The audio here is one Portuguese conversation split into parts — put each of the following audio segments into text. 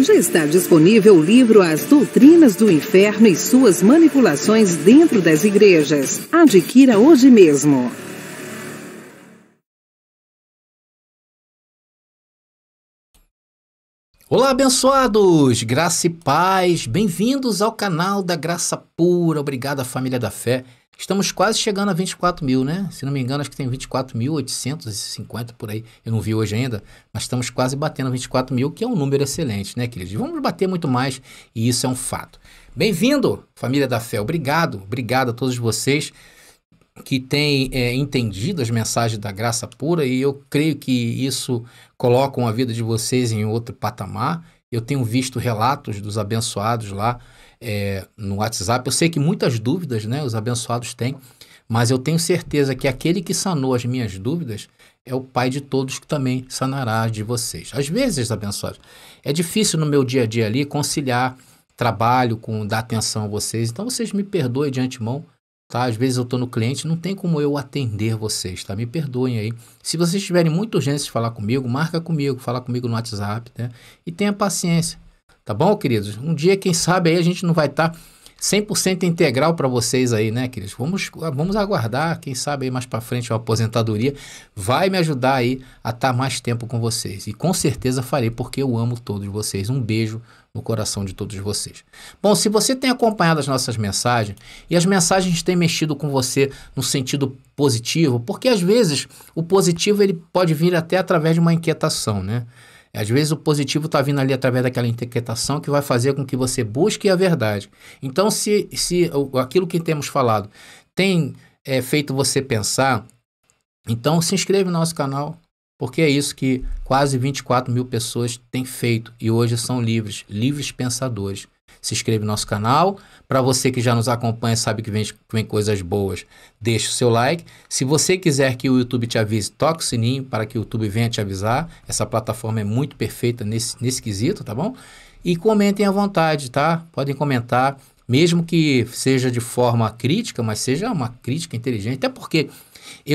Já está disponível o livro As Doutrinas do Inferno e Suas Manipulações Dentro das Igrejas. Adquira hoje mesmo. Olá, abençoados! Graça e paz! Bem-vindos ao canal da Graça Pura. Obrigado, família da fé. Estamos quase chegando a 24 mil, né? Se não me engano, acho que tem 24.850 por aí. Eu não vi hoje ainda, mas estamos quase batendo 24 mil, que é um número excelente, né, queridos? Vamos bater muito mais e isso é um fato. Bem-vindo, família da fé. Obrigado a todos vocês que têm entendido as mensagens da Graça Pura, e eu creio que isso coloca a vida de vocês em outro patamar. Eu tenho visto relatos dos abençoados lá no WhatsApp. Eu sei que muitas dúvidas, né, os abençoados têm, mas eu tenho certeza que aquele que sanou as minhas dúvidas é o Pai de todos, que também sanará as de vocês. Às vezes, abençoados, é difícil no meu dia a dia ali conciliar trabalho com dar atenção a vocês, então vocês me perdoem de antemão, tá? Às vezes eu estou no cliente, não tem como eu atender vocês, tá? Me perdoem aí. Se vocês tiverem muita urgência de falar comigo, marca comigo, fala comigo no WhatsApp, né? E tenha paciência. Tá bom, queridos? Um dia, quem sabe, aí a gente não vai estar 100% integral para vocês aí, né, queridos? Vamos aguardar, quem sabe aí mais para frente a aposentadoria vai me ajudar aí a estar mais tempo com vocês. E com certeza farei, porque eu amo todos vocês. Um beijo no coração de todos vocês. Bom, se você tem acompanhado as nossas mensagens, e as mensagens têm mexido com você no sentido positivo, porque às vezes o positivo ele pode vir até através de uma inquietação, né? Às vezes o positivo está vindo ali através daquela interpretação que vai fazer com que você busque a verdade. Então, se aquilo que temos falado tem feito você pensar, então se inscreve no nosso canal, porque é isso que quase 24 mil pessoas têm feito e hoje são livres pensadores. Se inscreve no nosso canal. Para você que já nos acompanha, sabe que vem coisas boas, deixa o seu like. Se você quiser que o YouTube te avise, toque o sininho para que o YouTube venha te avisar. Essa plataforma é muito perfeita nesse quesito, tá bom? E comentem à vontade, tá? Podem comentar, mesmo que seja de forma crítica, mas seja uma crítica inteligente. Até porque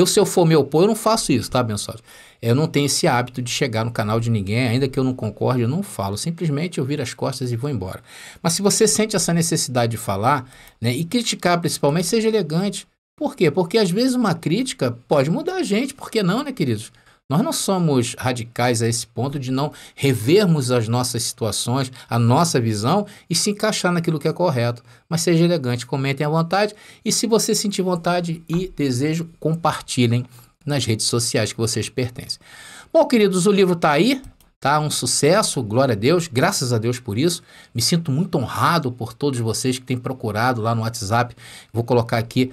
se eu for me opor, eu não faço isso, tá, abençoado? Eu não tenho esse hábito de chegar no canal de ninguém, ainda que eu não concorde, eu não falo. Simplesmente eu viro as costas e vou embora. Mas se você sente essa necessidade de falar, né, e criticar principalmente, seja elegante. Por quê? Porque às vezes uma crítica pode mudar a gente. Por que não, né, queridos? Nós não somos radicais a esse ponto de não revermos as nossas situações, a nossa visão e se encaixar naquilo que é correto. Mas seja elegante, comentem à vontade. E se você sentir vontade e desejo, compartilhem nas redes sociais que vocês pertencem. Bom, queridos, o livro está aí, tá? Um sucesso, glória a Deus, graças a Deus por isso. Me sinto muito honrado por todos vocês que têm procurado lá no WhatsApp. Vou colocar aqui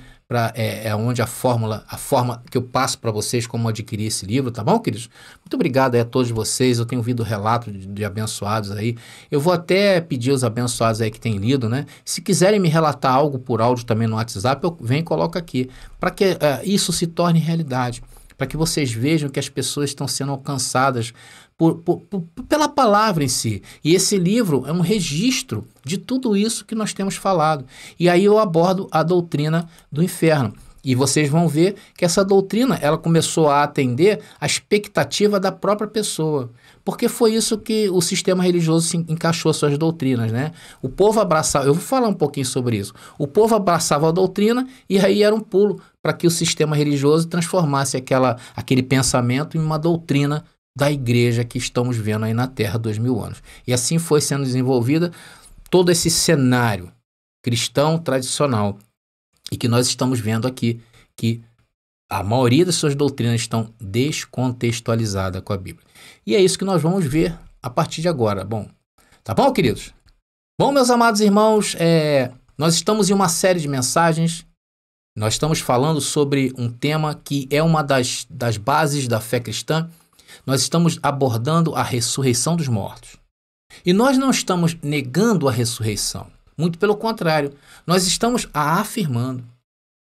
onde a forma que eu passo para vocês como adquirir esse livro, tá bom, queridos? Muito obrigado aí a todos vocês. Eu tenho ouvido relatos de abençoados aí. Eu vou até pedir aos abençoados aí que têm lido, né? Se quiserem me relatar algo por áudio também no WhatsApp, eu venho e coloco aqui, para que isso se torne realidade, para que vocês vejam que as pessoas estão sendo alcançadas pela palavra em si. E esse livro é um registro de tudo isso que nós temos falado. E aí eu abordo a doutrina do inferno. E vocês vão ver que essa doutrina ela começou a atender a expectativa da própria pessoa. Porque foi isso que o sistema religioso encaixou as suas doutrinas, né? O povo abraçava, eu vou falar um pouquinho sobre isso. O povo abraçava a doutrina e aí era um pulo para que o sistema religioso transformasse aquele pensamento em uma doutrina da igreja que estamos vendo aí na Terra há 2000 anos. E assim foi sendo desenvolvida todo esse cenário cristão tradicional e que nós estamos vendo aqui que a maioria das suas doutrinas estão descontextualizadas com a Bíblia. E é isso que nós vamos ver a partir de agora. Bom, tá bom, queridos? Bom, meus amados irmãos, nós estamos em uma série de mensagens. Nós estamos falando sobre um tema que é uma das bases da fé cristã. Nós estamos abordando a ressurreição dos mortos. E nós não estamos negando a ressurreição. Muito pelo contrário, nós estamos a afirmando.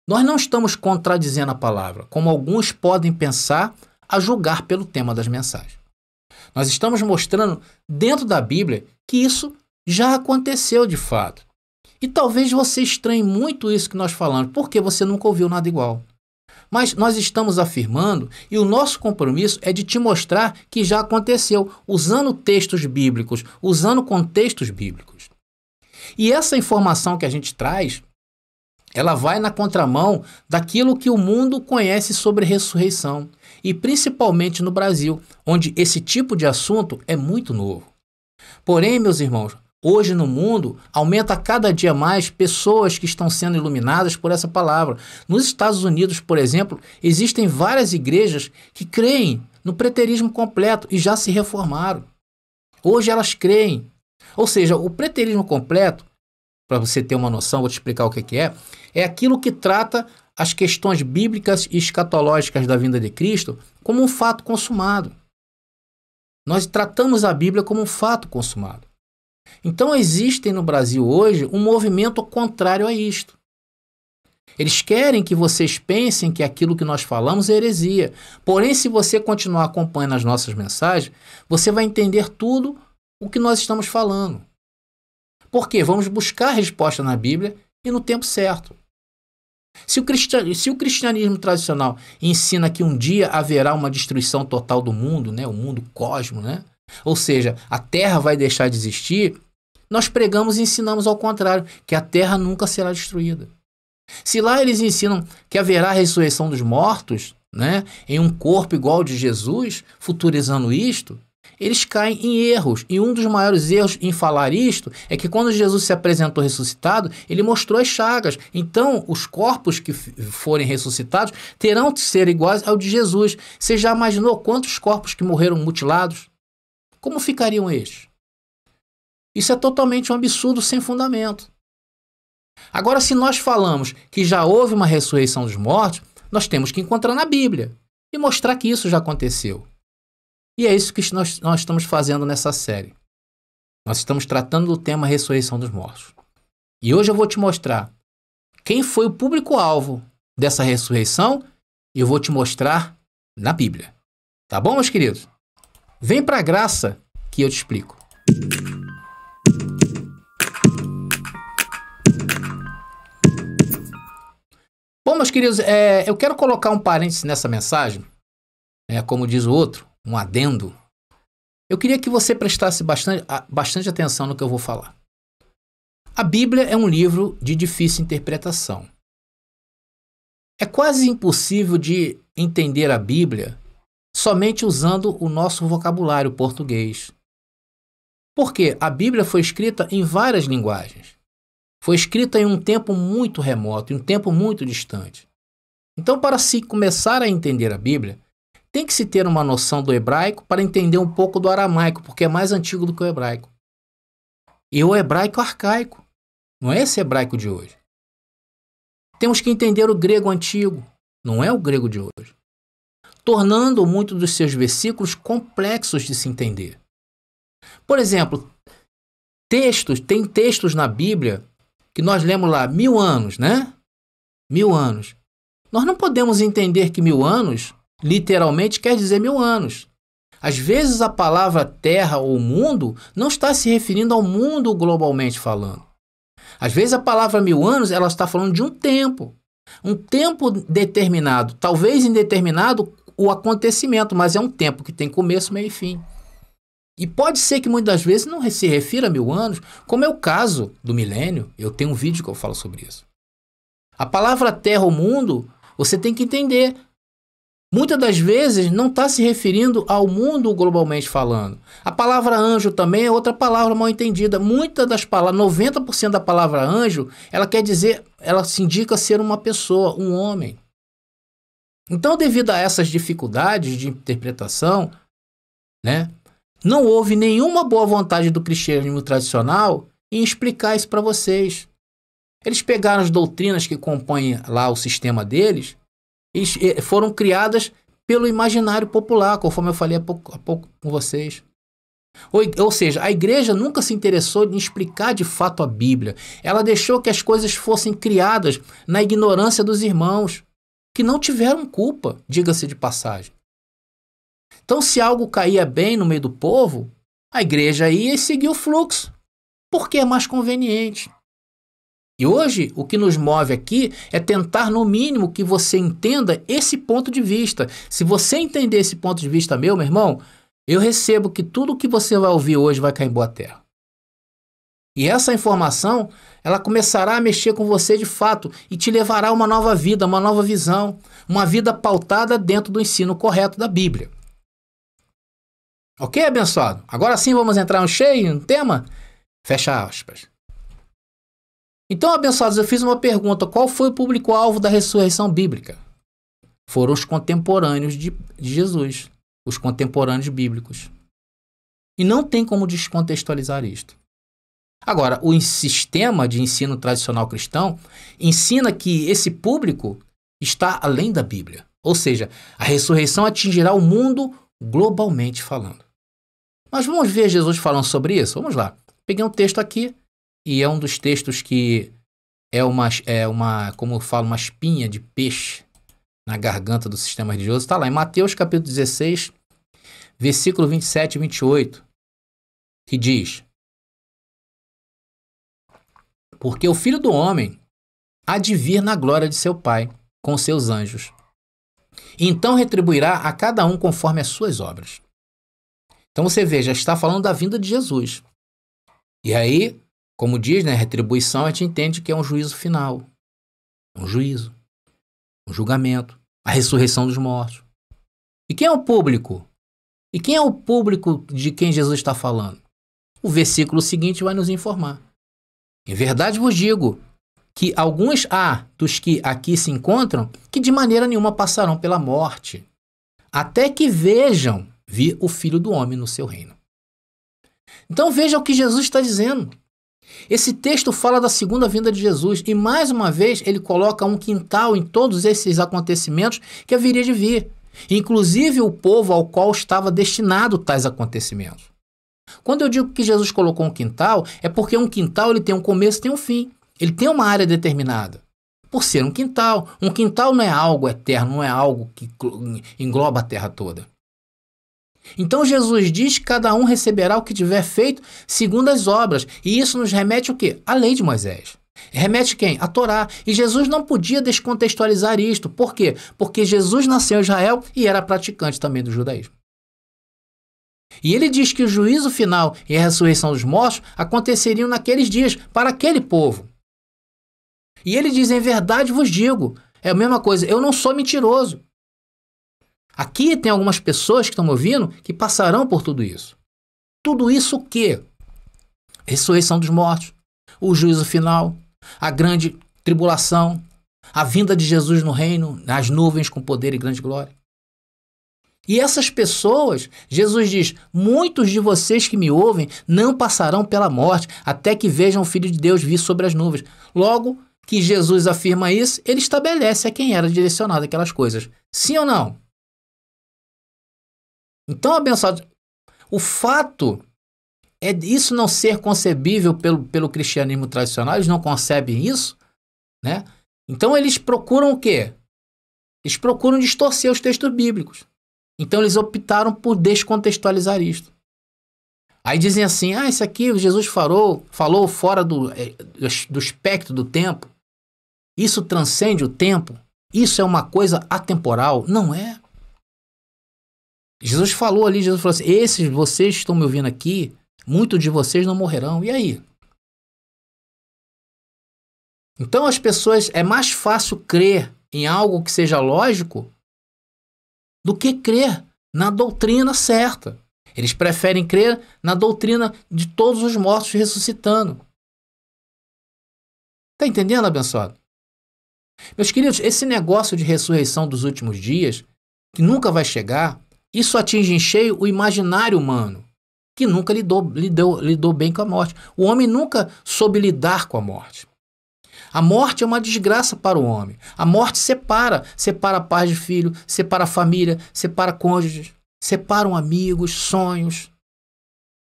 Nós não estamos contradizendo a palavra, como alguns podem pensar a julgar pelo tema das mensagens. Nós estamos mostrando dentro da Bíblia que isso já aconteceu de fato. E talvez você estranhe muito isso que nós falamos, porque você nunca ouviu nada igual. Mas nós estamos afirmando e o nosso compromisso é de te mostrar que já aconteceu, usando textos bíblicos, usando contextos bíblicos. E essa informação que a gente traz, ela vai na contramão daquilo que o mundo conhece sobre ressurreição, e principalmente no Brasil, onde esse tipo de assunto é muito novo. Porém, meus irmãos, hoje no mundo, aumenta cada dia mais pessoas que estão sendo iluminadas por essa palavra. Nos Estados Unidos, por exemplo, existem várias igrejas que creem no preterismo completo e já se reformaram. Hoje elas creem. Ou seja, o preterismo completo, para você ter uma noção, vou te explicar o que é aquilo que trata as questões bíblicas e escatológicas da vinda de Cristo como um fato consumado. Nós tratamos a Bíblia como um fato consumado. Então existem no Brasil hoje um movimento contrário a isto. Eles querem que vocês pensem que aquilo que nós falamos é heresia. Porém, se você continuar acompanhando as nossas mensagens, você vai entender tudo o que nós estamos falando. Por quê? Vamos buscar a resposta na Bíblia e no tempo certo. Se o cristianismo tradicional ensina que um dia haverá uma destruição total do mundo, né? O mundo cosmo, né? Ou seja, a Terra vai deixar de existir, nós pregamos e ensinamos ao contrário, que a Terra nunca será destruída. Se lá eles ensinam que haverá a ressurreição dos mortos, né? Em um corpo igual ao de Jesus, futurizando isto, eles caem em erros. E um dos maiores erros em falar isto é que quando Jesus se apresentou ressuscitado, ele mostrou as chagas. Então, os corpos que forem ressuscitados terão de ser iguais ao de Jesus. Você já imaginou quantos corpos que morreram mutilados? Como ficariam estes? Isso é totalmente um absurdo sem fundamento. Agora, se nós falamos que já houve uma ressurreição dos mortos, nós temos que encontrar na Bíblia e mostrar que isso já aconteceu. E é isso que nós estamos fazendo nessa série. Nós estamos tratando do tema ressurreição dos mortos. E hoje eu vou te mostrar quem foi o público-alvo dessa ressurreição e eu vou te mostrar na Bíblia. Tá bom, meus queridos? Vem para a graça que eu te explico. Bom, meus queridos, eu quero colocar um parênteses nessa mensagem, como diz o outro, um adendo. Eu queria que você prestasse bastante atenção no que eu vou falar. A Bíblia é um livro de difícil interpretação. É quase impossível de entender a Bíblia somente usando o nosso vocabulário português. Porque a Bíblia foi escrita em várias linguagens. Foi escrita em um tempo muito remoto, em um tempo muito distante. Então, para se começar a entender a Bíblia, tem que se ter uma noção do hebraico para entender um pouco do aramaico, porque é mais antigo do que o hebraico. E o hebraico arcaico, não é esse hebraico de hoje. Temos que entender o grego antigo, não é o grego de hoje, tornando muitos dos seus versículos complexos de se entender. Por exemplo, tem textos na Bíblia que nós lemos lá 1000 anos, né? 1000 anos. Nós não podemos entender que 1000 anos literalmente quer dizer 1000 anos. Às vezes a palavra terra ou mundo não está se referindo ao mundo globalmente falando. Às vezes a palavra 1000 anos ela está falando de um tempo determinado, talvez indeterminado o acontecimento, mas é um tempo que tem começo, meio e fim. E pode ser que muitas vezes não se refira a 1000 anos, como é o caso do milênio. Eu tenho um vídeo que eu falo sobre isso. A palavra terra ou mundo, você tem que entender. Muitas das vezes não está se referindo ao mundo globalmente falando. A palavra anjo também é outra palavra mal entendida. Muitas das palavras, 90% da palavra anjo, ela quer dizer, ela se indica ser uma pessoa, um homem. Então, devido a essas dificuldades de interpretação, né, não houve nenhuma boa vontade do cristianismo tradicional em explicar isso para vocês. Eles pegaram as doutrinas que compõem lá o sistema deles e foram criadas pelo imaginário popular, conforme eu falei há pouco com vocês. Ou seja, a igreja nunca se interessou em explicar de fato a Bíblia. Ela deixou que as coisas fossem criadas na ignorância dos irmãos, que não tiveram culpa, diga-se de passagem. Então, se algo caía bem no meio do povo, a igreja ia seguir o fluxo, porque é mais conveniente. E hoje, o que nos move aqui é tentar, no mínimo, que você entenda esse ponto de vista. Se você entender esse ponto de vista meu irmão, eu recebo que tudo que você vai ouvir hoje vai cair em boa terra. E essa informação, ela começará a mexer com você de fato e te levará a uma nova vida, uma nova visão, uma vida pautada dentro do ensino correto da Bíblia. Ok, abençoado? Agora sim vamos entrar no cheio, no tema? Fecha aspas. Então, abençoados, eu fiz uma pergunta. Qual foi o público-alvo da ressurreição bíblica? Foram os contemporâneos de Jesus, os contemporâneos bíblicos. E não tem como descontextualizar isto. Agora, o sistema de ensino tradicional cristão ensina que esse público está além da Bíblia. Ou seja, a ressurreição atingirá o mundo globalmente falando. Mas vamos ver Jesus falando sobre isso? Vamos lá. Peguei um texto aqui, e é um dos textos que é uma como eu falo, uma espinha de peixe na garganta do sistema religioso. Está lá em Mateus capítulo 16, versículo 27 e 28, que diz: porque o Filho do Homem há de vir na glória de seu Pai com seus anjos. E então retribuirá a cada um conforme as suas obras. Então você vê, já está falando da vinda de Jesus. E aí, como diz, né, retribuição, a gente entende que é um juízo final. Um juízo. Um julgamento. A ressurreição dos mortos. E quem é o público? E quem é o público de quem Jesus está falando? O versículo seguinte vai nos informar. Em verdade vos digo que alguns há dos que aqui se encontram que de maneira nenhuma passarão pela morte, até que vejam vir o Filho do Homem no seu reino. Então veja o que Jesus está dizendo. Esse texto fala da segunda vinda de Jesus e mais uma vez ele coloca um quintal em todos esses acontecimentos que haveria de vir, inclusive o povo ao qual estava destinado tais acontecimentos. Quando eu digo que Jesus colocou um quintal, é porque um quintal ele tem um começo e tem um fim. Ele tem uma área determinada. Por ser um quintal não é algo eterno, não é algo que engloba a terra toda. Então Jesus diz que cada um receberá o que tiver feito segundo as obras. E isso nos remete o quê? A lei de Moisés. Remete quem? A Torá. E Jesus não podia descontextualizar isto. Por quê? Porque Jesus nasceu em Israel e era praticante também do judaísmo. E ele diz que o juízo final e a ressurreição dos mortos aconteceriam naqueles dias para aquele povo. E ele diz, em verdade vos digo, é a mesma coisa, eu não sou mentiroso. Aqui tem algumas pessoas que estão me ouvindo que passarão por tudo isso. Tudo isso o quê? Ressurreição dos mortos, o juízo final, a grande tribulação, a vinda de Jesus no reino, nas nuvens com poder e grande glória. E essas pessoas, Jesus diz, muitos de vocês que me ouvem não passarão pela morte até que vejam o Filho de Deus vir sobre as nuvens. Logo que Jesus afirma isso, ele estabelece a quem era direcionado aquelas coisas. Sim ou não? Então, abençoado, o fato é isso não ser concebível pelo cristianismo tradicional, eles não concebem isso, né? Então eles procuram o quê? Eles procuram distorcer os textos bíblicos. Então eles optaram por descontextualizar isto. Aí dizem assim, isso aqui Jesus falou fora do espectro do tempo. Isso transcende o tempo. Isso é uma coisa atemporal. Não é. Jesus falou assim, esses vocês que estão me ouvindo aqui, muitos de vocês não morrerão. E aí? Então as pessoas, é mais fácil crer em algo que seja lógico do que crer na doutrina certa. Eles preferem crer na doutrina de todos os mortos ressuscitando. Está entendendo, abençoado? Meus queridos, esse negócio de ressurreição dos últimos dias, que nunca vai chegar, isso atinge em cheio o imaginário humano, que nunca lidou bem com a morte. O homem nunca soube lidar com a morte. A morte é uma desgraça para o homem. A morte separa pais de filho, separa família, separa cônjuges, separam amigos, sonhos.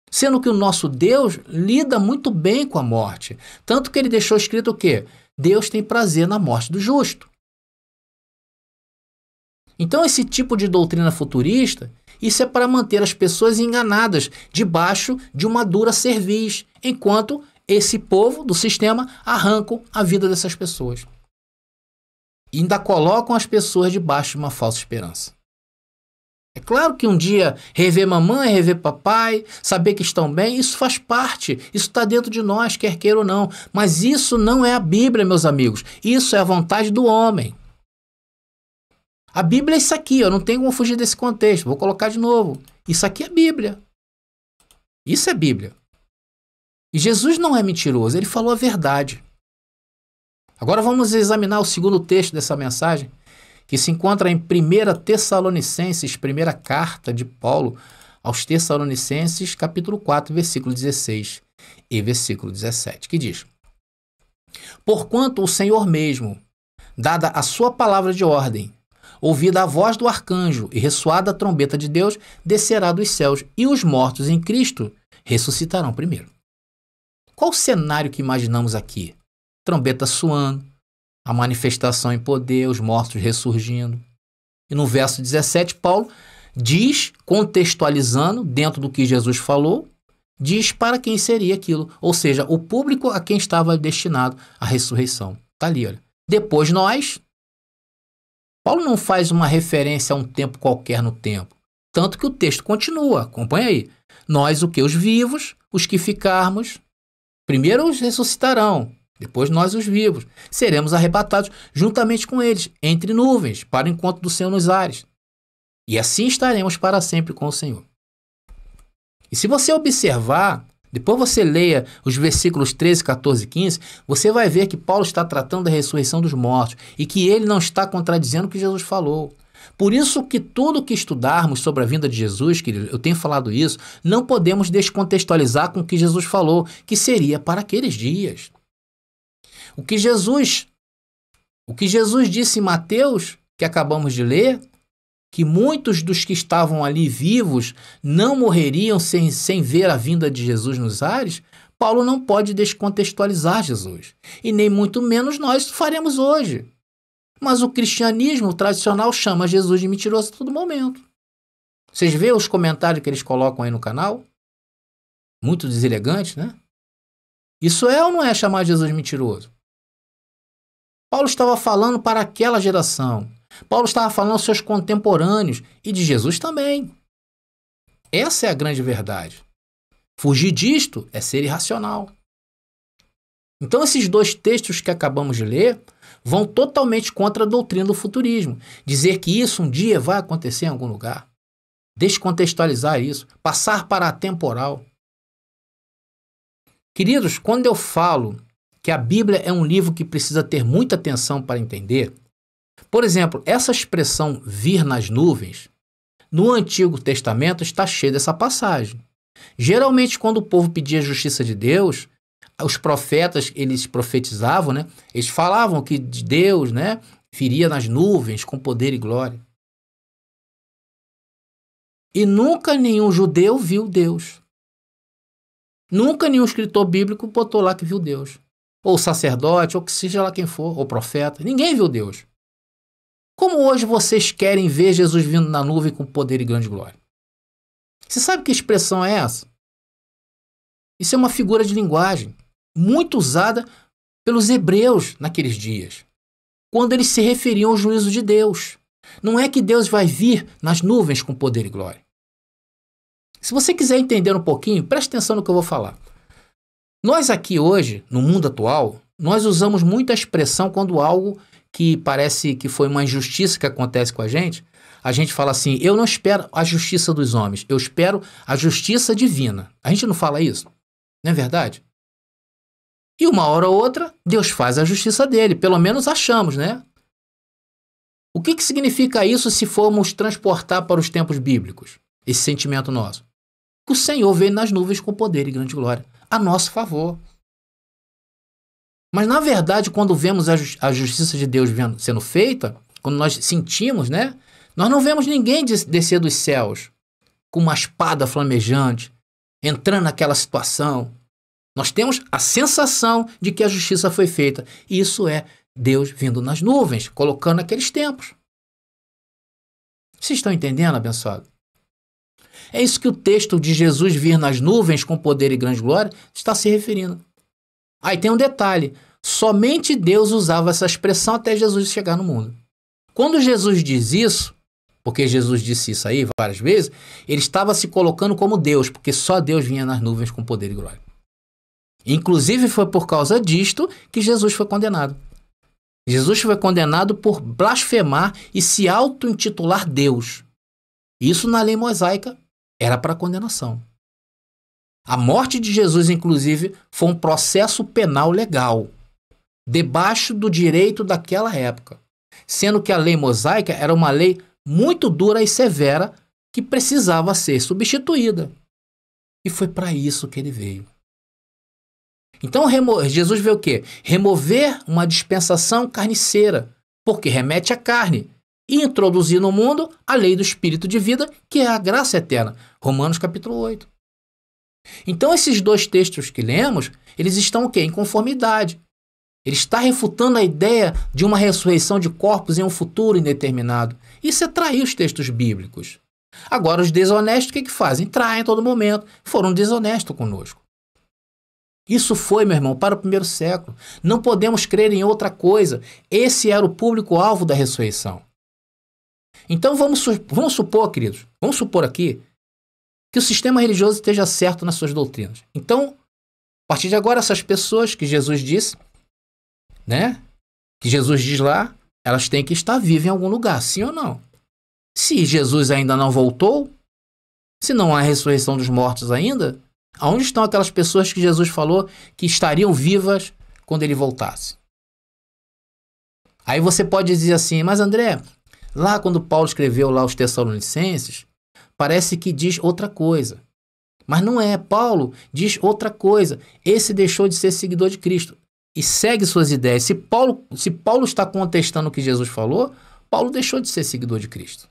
Sendo que o nosso Deus lida muito bem com a morte. Tanto que ele deixou escrito o quê? Deus tem prazer na morte do justo. Então esse tipo de doutrina futurista, isso é para manter as pessoas enganadas debaixo de uma dura cerviz, enquanto esse povo do sistema arrancam a vida dessas pessoas. E ainda colocam as pessoas debaixo de uma falsa esperança. É claro que um dia rever mamãe, rever papai, saber que estão bem, isso faz parte, isso está dentro de nós, quer queira ou não. Mas isso não é a Bíblia, meus amigos. Isso é a vontade do homem. A Bíblia é isso aqui, eu não tenho como fugir desse contexto. Vou colocar de novo. Isso aqui é Bíblia. Isso é Bíblia. E Jesus não é mentiroso, ele falou a verdade. Agora vamos examinar o segundo texto dessa mensagem, que se encontra em 1 Tessalonicenses, primeira carta de Paulo aos Tessalonicenses, capítulo 4, versículo 16 e versículo 17, que diz: Porquanto o Senhor mesmo, dada a sua palavra de ordem, ouvida a voz do arcanjo e ressoada a trombeta de Deus, descerá dos céus, e os mortos em Cristo ressuscitarão primeiro. Qual o cenário que imaginamos aqui? Trombeta soando, a manifestação em poder, os mortos ressurgindo. E no verso 17, Paulo diz, contextualizando dentro do que Jesus falou, diz para quem seria aquilo, ou seja, o público a quem estava destinado a ressurreição. Está ali, olha. Depois nós... Paulo não faz uma referência a um tempo qualquer no tempo, tanto que o texto continua, acompanha aí. Nós, o que? Os vivos, os que ficarmos, primeiro os ressuscitarão, depois nós, os vivos, seremos arrebatados juntamente com eles, entre nuvens, para o encontro do Senhor nos ares. E assim estaremos para sempre com o Senhor. E se você observar, depois você leia os versículos 13, 14 e 15, você vai ver que Paulo está tratando da ressurreição dos mortos e que ele não está contradizendo o que Jesus falou. Por isso que tudo que estudarmos sobre a vinda de Jesus, querido, eu tenho falado isso, não podemos descontextualizar com o que Jesus falou, que seria para aqueles dias. O que Jesus disse em Mateus, que acabamos de ler, que muitos dos que estavam ali vivos não morreriam sem ver a vinda de Jesus nos ares, Paulo não pode descontextualizar Jesus. E nem muito menos nós faremos hoje. Mas o cristianismo tradicional chama Jesus de mentiroso a todo momento. Vocês veem os comentários que eles colocam aí no canal? Muito deselegantes, né? Isso é ou não é chamar Jesus de mentiroso? Paulo estava falando para aquela geração. Paulo estava falando aos seus contemporâneos e de Jesus também. Essa é a grande verdade. Fugir disto é ser irracional. Então esses dois textos que acabamos de ler vão totalmente contra a doutrina do futurismo. Dizer que isso um dia vai acontecer em algum lugar. Descontextualizar isso. Passar para a temporal. Queridos, quando eu falo que a Bíblia é um livro que precisa ter muita atenção para entender, por exemplo, essa expressão vir nas nuvens, no Antigo Testamento está cheia dessa passagem. Geralmente, quando o povo pedia a justiça de Deus, os profetas, eles profetizavam, né? Eles falavam que Deus, né, viria nas nuvens com poder e glória. E nunca nenhum judeu viu Deus. Nunca nenhum escritor bíblico botou lá que viu Deus. Ou sacerdote, ou que seja lá quem for, ou profeta. Ninguém viu Deus. Como hoje vocês querem ver Jesus vindo na nuvem com poder e grande glória? Você sabe que expressão é essa? Isso é uma figura de linguagem muito usada pelos hebreus naqueles dias, quando eles se referiam ao juízo de Deus. Não é que Deus vai vir nas nuvens com poder e glória. Se você quiser entender um pouquinho, preste atenção no que eu vou falar. Nós aqui hoje, no mundo atual, nós usamos muito a expressão quando algo que parece que foi uma injustiça que acontece com a gente fala assim, eu não espero a justiça dos homens, eu espero a justiça divina. A gente não fala isso? Não é verdade? E uma hora ou outra, Deus faz a justiça dele, pelo menos achamos, né? O que significa isso se formos transportar para os tempos bíblicos, esse sentimento nosso? Que o Senhor veio nas nuvens com poder e grande glória, a nosso favor. Mas, na verdade, quando vemos a justiça de Deus sendo feita, quando nós sentimos, né? Nós não vemos ninguém descer dos céus com uma espada flamejante, entrando naquela situação. Nós temos a sensação de que a justiça foi feita. E isso é Deus vindo nas nuvens, colocando aqueles tempos. Vocês estão entendendo, abençoado? É isso que o texto de Jesus vir nas nuvens com poder e grande glória está se referindo. Aí tem um detalhe, somente Deus usava essa expressão até Jesus chegar no mundo. Quando Jesus diz isso, porque Jesus disse isso aí várias vezes, ele estava se colocando como Deus, porque só Deus vinha nas nuvens com poder e glória. Inclusive foi por causa disto que Jesus foi condenado. Jesus foi condenado por blasfemar e se auto-intitular Deus. Isso na lei mosaica era para condenação. A morte de Jesus, inclusive, foi um processo penal legal, debaixo do direito daquela época, sendo que a lei mosaica era uma lei muito dura e severa que precisava ser substituída. E foi para isso que ele veio. Então Jesus veio o quê? Remover uma dispensação carniceira, porque remete à carne, e introduzir no mundo a lei do Espírito de vida, que é a graça eterna. Romanos capítulo 8. Então esses dois textos que lemos, eles estão o quê? Em conformidade. Ele está refutando a ideia de uma ressurreição de corpos em um futuro indeterminado. Isso é trair os textos bíblicos. Agora os desonestos o que fazem? Traem a todo momento. Foram desonestos conosco. Isso foi, meu irmão, para o primeiro século. Não podemos crer em outra coisa. Esse era o público-alvo da ressurreição. Então vamos supor, queridos, vamos supor aqui que o sistema religioso esteja certo nas suas doutrinas. Então, a partir de agora, essas pessoas que Jesus disse, né? Que Jesus diz lá, elas têm que estar vivas em algum lugar, sim ou não? Se Jesus ainda não voltou, se não há ressurreição dos mortos ainda, aonde estão aquelas pessoas que Jesus falou que estariam vivas quando ele voltasse? Aí você pode dizer assim, mas André, lá quando Paulo escreveu lá os Tessalonicenses, parece que diz outra coisa. Mas não é, Paulo diz outra coisa. Esse deixou de ser seguidor de Cristo e segue suas ideias. Se Paulo está contestando o que Jesus falou, Paulo deixou de ser seguidor de Cristo.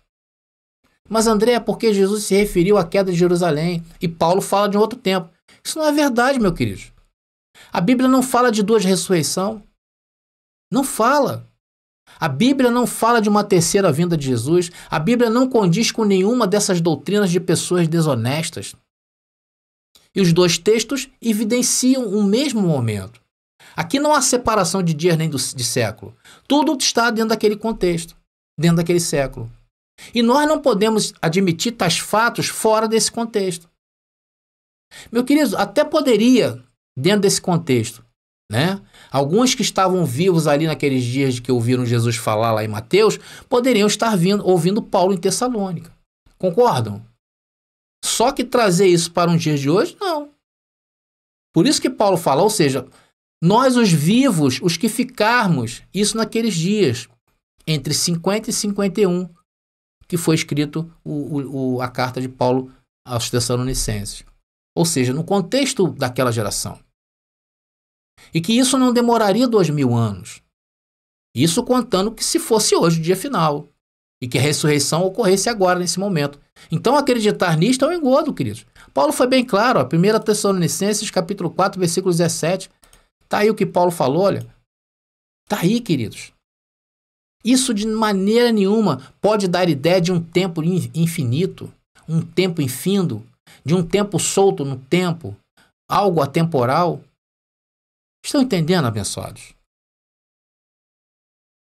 Mas André, é porque Jesus se referiu à queda de Jerusalém e Paulo fala de um outro tempo. Isso não é verdade, meu querido. A Bíblia não fala de duas ressurreições. Não fala. A Bíblia não fala de uma terceira vinda de Jesus. A Bíblia não condiz com nenhuma dessas doutrinas de pessoas desonestas. E os dois textos evidenciam o mesmo momento. Aqui não há separação de dias nem de século. Tudo está dentro daquele contexto, dentro daquele século. E nós não podemos admitir tais fatos fora desse contexto. Meu querido, até poderia, dentro desse contexto, né? Alguns que estavam vivos ali naqueles dias que ouviram Jesus falar lá em Mateus, poderiam estar ouvindo Paulo em Tessalônica. Concordam? Só que trazer isso para os dias de hoje, não. Por isso que Paulo fala, ou seja, nós os vivos, os que ficarmos, isso naqueles dias, entre 50 e 51, que foi escrito a carta de Paulo aos Tessalonicenses. Ou seja, no contexto daquela geração. E que isso não demoraria 2000 anos. Isso contando que se fosse hoje o dia final. E que a ressurreição ocorresse agora, nesse momento. Então acreditar nisto é um engodo, queridos. Paulo foi bem claro, 1 Tessalonicenses, capítulo 4, versículo 17. Está aí o que Paulo falou, olha. Está aí, queridos. Isso de maneira nenhuma pode dar ideia de um tempo infinito, um tempo infindo, de um tempo solto no tempo, algo atemporal. Estão entendendo, abençoados?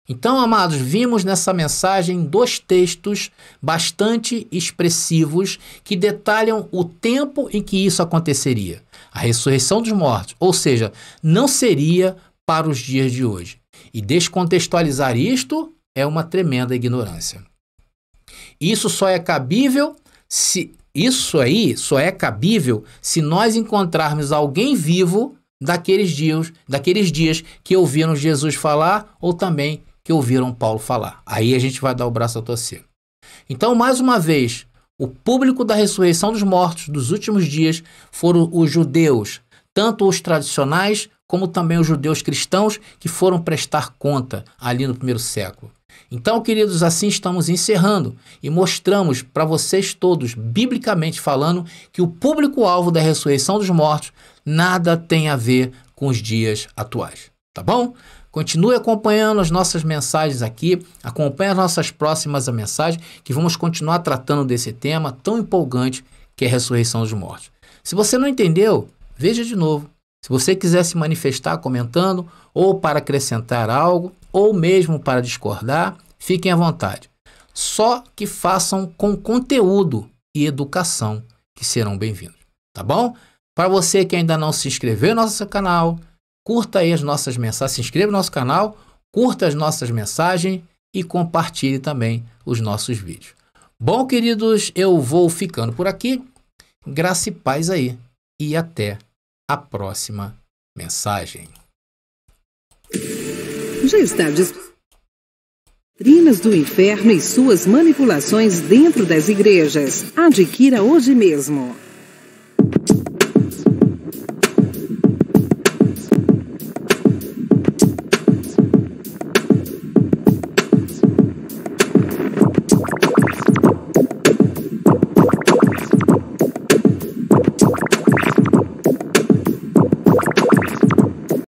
Então, amados, vimos nessa mensagem dois textos bastante expressivos que detalham o tempo em que isso aconteceria. A ressurreição dos mortos, ou seja, não seria para os dias de hoje. E descontextualizar isto é uma tremenda ignorância. Isso só é cabível se nós encontrarmos alguém vivo daqueles dias que ouviram Jesus falar ou também que ouviram Paulo falar. Aí a gente vai dar o braço a torcer. Então, mais uma vez, o público da ressurreição dos mortos dos últimos dias foram os judeus, tanto os tradicionais como também os judeus cristãos que foram prestar conta ali no primeiro século. Então, queridos, assim estamos encerrando e mostramos para vocês todos, biblicamente falando, que o público-alvo da ressurreição dos mortos nada tem a ver com os dias atuais. Tá bom? Continue acompanhando as nossas mensagens aqui, acompanhe as nossas próximas mensagens, que vamos continuar tratando desse tema tão empolgante que é a ressurreição dos mortos. Se você não entendeu, veja de novo. Se você quiser se manifestar comentando, ou para acrescentar algo, ou mesmo para discordar, fiquem à vontade. Só que façam com conteúdo e educação, que serão bem-vindos, tá bom? Para você que ainda não se inscreveu no nosso canal, curta aí as nossas mensagens, se inscreva no nosso canal, curta as nossas mensagens e compartilhe também os nossos vídeos. Bom, queridos, eu vou ficando por aqui. Graça e paz aí. E até a próxima mensagem. Já está disponível Doutrinas do Inferno e suas manipulações dentro das igrejas. Adquira hoje mesmo.